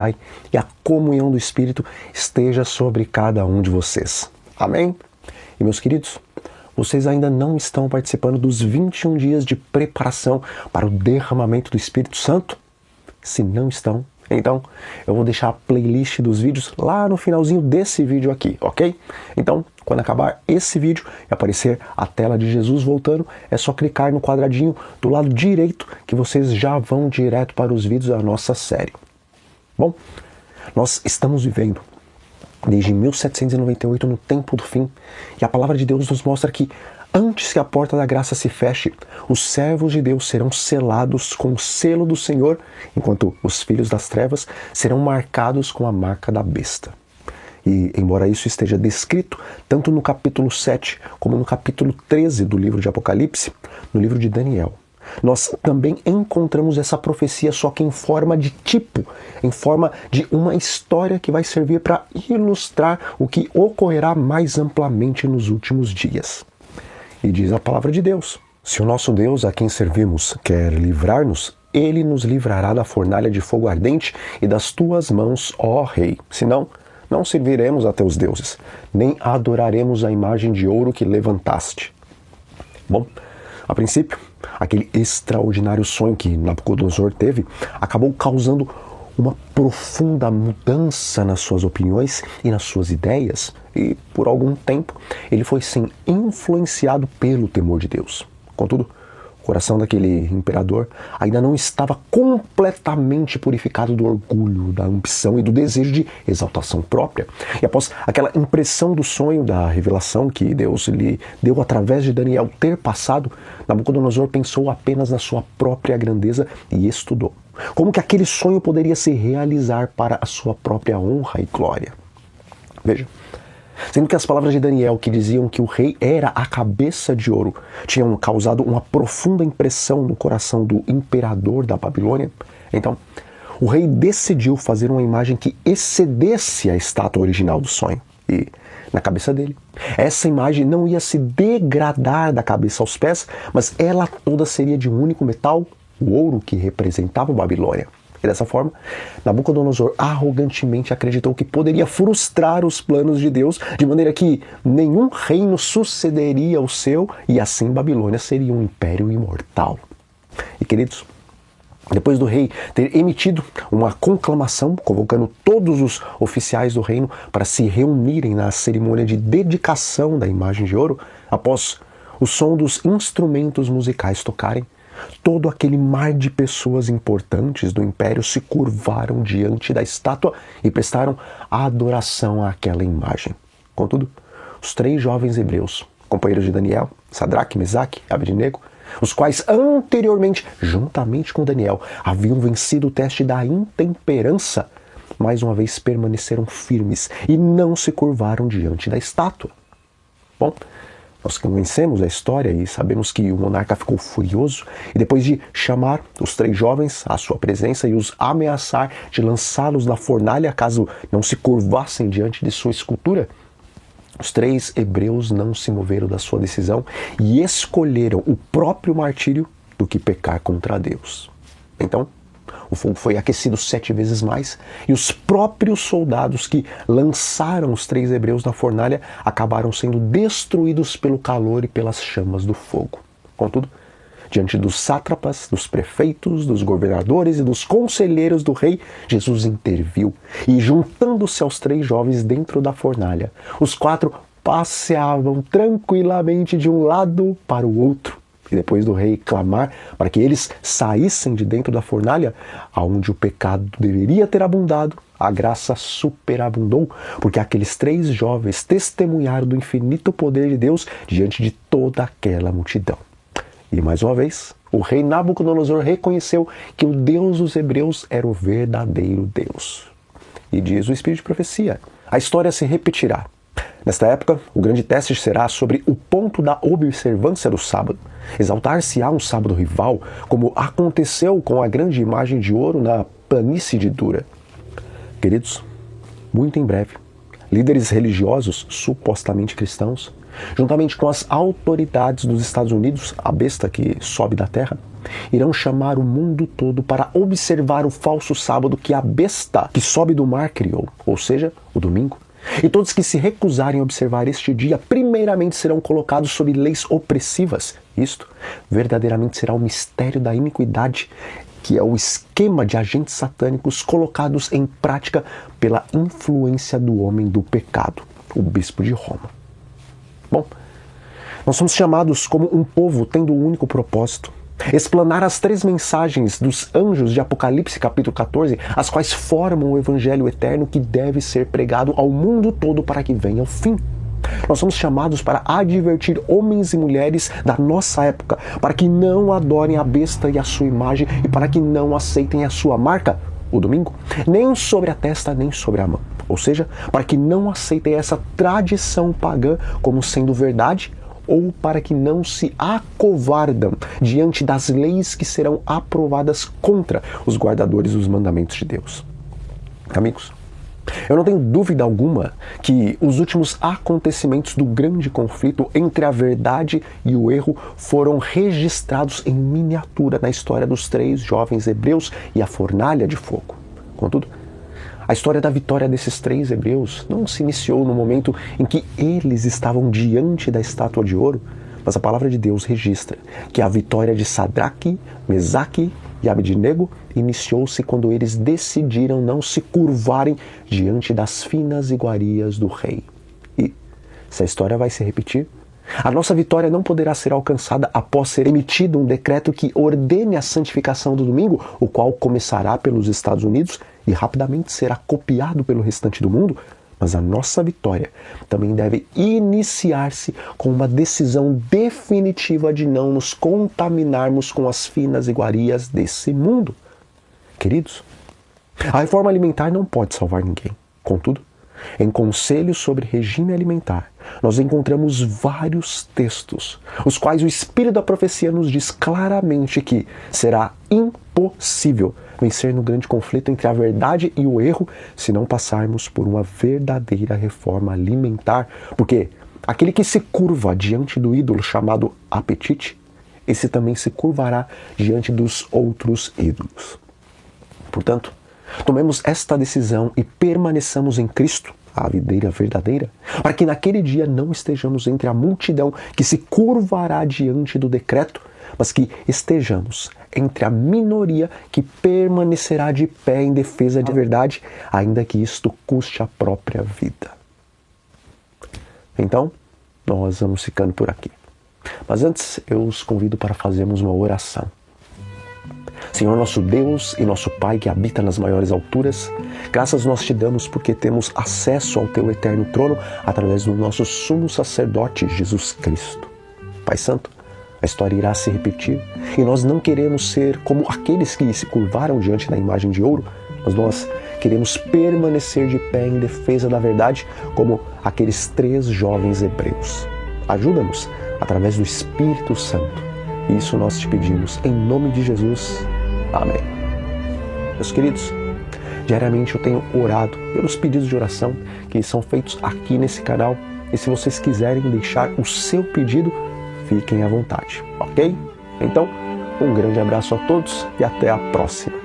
Pai e a comunhão do Espírito esteja sobre cada um de vocês. Amém? E meus queridos, vocês ainda não estão participando dos 21 dias de preparação para o derramamento do Espírito Santo? Se não estão, então eu vou deixar a playlist dos vídeos lá no finalzinho desse vídeo aqui, ok? Então, quando acabar esse vídeo e aparecer a tela de Jesus voltando, é só clicar no quadradinho do lado direito que vocês já vão direto para os vídeos da nossa série. Bom, nós estamos vivendo desde 1798 no tempo do fim, e a palavra de Deus nos mostra que antes que a porta da graça se feche, os servos de Deus serão selados com o selo do Senhor, enquanto os filhos das trevas serão marcados com a marca da besta. E embora isso esteja descrito tanto no capítulo 7 como no capítulo 13 do livro de Apocalipse, no livro de Daniel, nós também encontramos essa profecia, só que em forma de tipo, em forma de uma história que vai servir para ilustrar o que ocorrerá mais amplamente nos últimos dias. E diz a palavra de Deus: se o nosso Deus, a quem servimos, quer livrar-nos, ele nos livrará da fornalha de fogo ardente e das tuas mãos, ó Rei. Senão, não serviremos a teus deuses, nem adoraremos a imagem de ouro que levantaste. Bom, a princípio, aquele extraordinário sonho que Nabucodonosor teve acabou causando uma profunda mudança nas suas opiniões e nas suas ideias, e por algum tempo ele foi sim influenciado pelo temor de Deus. Contudo, o coração daquele imperador ainda não estava completamente purificado do orgulho, da ambição e do desejo de exaltação própria. E após aquela impressão do sonho, da revelação que Deus lhe deu através de Daniel ter passado, Nabucodonosor pensou apenas na sua própria grandeza e estudou como que aquele sonho poderia se realizar para a sua própria honra e glória. Veja, sendo que as palavras de Daniel, que diziam que o rei era a cabeça de ouro, tinham causado uma profunda impressão no coração do imperador da Babilônia, então o rei decidiu fazer uma imagem que excedesse a estátua original do sonho. E, na cabeça dele, essa imagem não ia se degradar da cabeça aos pés, mas ela toda seria de um único metal, o ouro que representava a Babilônia. E dessa forma, Nabucodonosor arrogantemente acreditou que poderia frustrar os planos de Deus, de maneira que nenhum reino sucederia ao seu, e assim Babilônia seria um império imortal. E queridos, depois do rei ter emitido uma conclamação, convocando todos os oficiais do reino para se reunirem na cerimônia de dedicação da imagem de ouro, após o som dos instrumentos musicais tocarem, todo aquele mar de pessoas importantes do império se curvaram diante da estátua e prestaram adoração àquela imagem. Contudo, os 3 jovens hebreus, companheiros de Daniel, Sadraque, Mesaque e Abednego, os quais anteriormente, juntamente com Daniel, haviam vencido o teste da intemperança, mais uma vez permaneceram firmes e não se curvaram diante da estátua. Bom, nós conhecemos a história e sabemos que o monarca ficou furioso e, depois de chamar os 3 jovens à sua presença e os ameaçar de lançá-los na fornalha caso não se curvassem diante de sua escultura, os 3 hebreus não se moveram da sua decisão e escolheram o próprio martírio do que pecar contra Deus. Então, o fogo foi aquecido 7 vezes mais, e os próprios soldados que lançaram os 3 hebreus na fornalha acabaram sendo destruídos pelo calor e pelas chamas do fogo. Contudo, diante dos sátrapas, dos prefeitos, dos governadores e dos conselheiros do rei, Jesus interviu, e juntando-se aos 3 jovens dentro da fornalha, os 4 passeavam tranquilamente de um lado para o outro. E depois do rei clamar para que eles saíssem de dentro da fornalha, aonde o pecado deveria ter abundado, a graça superabundou, porque aqueles 3 jovens testemunharam do infinito poder de Deus diante de toda aquela multidão. E mais uma vez, o rei Nabucodonosor reconheceu que o Deus dos hebreus era o verdadeiro Deus. E diz o Espírito de Profecia: a história se repetirá. Nesta época, o grande teste será sobre o ponto da observância do sábado. Exaltar-se-á um sábado rival, como aconteceu com a grande imagem de ouro na planície de Dura. Queridos, muito em breve, líderes religiosos, supostamente cristãos, juntamente com as autoridades dos Estados Unidos, a besta que sobe da terra, irão chamar o mundo todo para observar o falso sábado que a besta que sobe do mar criou, ou seja, o domingo. E todos que se recusarem a observar este dia, primeiramente serão colocados sob leis opressivas. Isto verdadeiramente será o mistério da iniquidade, que é o esquema de agentes satânicos colocados em prática pela influência do homem do pecado, o bispo de Roma. Bom, nós somos chamados como um povo tendo um único propósito: explanar as 3 mensagens dos anjos de Apocalipse capítulo 14, as quais formam o evangelho eterno que deve ser pregado ao mundo todo para que venha o fim. Nós somos chamados para advertir homens e mulheres da nossa época para que não adorem a besta e a sua imagem e para que não aceitem a sua marca, o domingo, nem sobre a testa nem sobre a mão. Ou seja, para que não aceitem essa tradição pagã como sendo verdade, ou para que não se acovardam diante das leis que serão aprovadas contra os guardadores dos mandamentos de Deus. Amigos, eu não tenho dúvida alguma que os últimos acontecimentos do grande conflito entre a verdade e o erro foram registrados em miniatura na história dos 3 jovens hebreus e a fornalha de fogo. Contudo, a história da vitória desses 3 hebreus não se iniciou no momento em que eles estavam diante da estátua de ouro, mas a palavra de Deus registra que a vitória de Sadraque, Mesaque e Abednego iniciou-se quando eles decidiram não se curvarem diante das finas iguarias do rei. E, se a história vai se repetir, a nossa vitória não poderá ser alcançada após ser emitido um decreto que ordene a santificação do domingo, o qual começará pelos Estados Unidos e rapidamente será copiado pelo restante do mundo, mas a nossa vitória também deve iniciar-se com uma decisão definitiva de não nos contaminarmos com as finas iguarias desse mundo. Queridos, a reforma alimentar não pode salvar ninguém. Contudo, em Conselhos sobre Regime Alimentar, nós encontramos vários textos, os quais o Espírito da Profecia nos diz claramente que será impossível vencer no grande conflito entre a verdade e o erro se não passarmos por uma verdadeira reforma alimentar, porque aquele que se curva diante do ídolo chamado apetite, esse também se curvará diante dos outros ídolos. Portanto, tomemos esta decisão e permaneçamos em Cristo, a videira verdadeira, para que naquele dia não estejamos entre a multidão que se curvará diante do decreto, mas que estejamos entre a minoria que permanecerá de pé em defesa da verdade, ainda que isto custe a própria vida. Então, nós vamos ficando por aqui. Mas antes, eu os convido para fazermos uma oração. Senhor nosso Deus e nosso Pai que habita nas maiores alturas, graças nós te damos porque temos acesso ao teu eterno trono através do nosso sumo sacerdote Jesus Cristo. Pai Santo, a história irá se repetir e nós não queremos ser como aqueles que se curvaram diante da imagem de ouro, mas nós queremos permanecer de pé em defesa da verdade como aqueles 3 jovens hebreus. Ajuda-nos através do Espírito Santo. Isso nós te pedimos em nome de Jesus. Amém. Meus queridos, diariamente eu tenho orado pelos pedidos de oração que são feitos aqui nesse canal. E se vocês quiserem deixar o seu pedido, fiquem à vontade, ok? Então, um grande abraço a todos e até a próxima.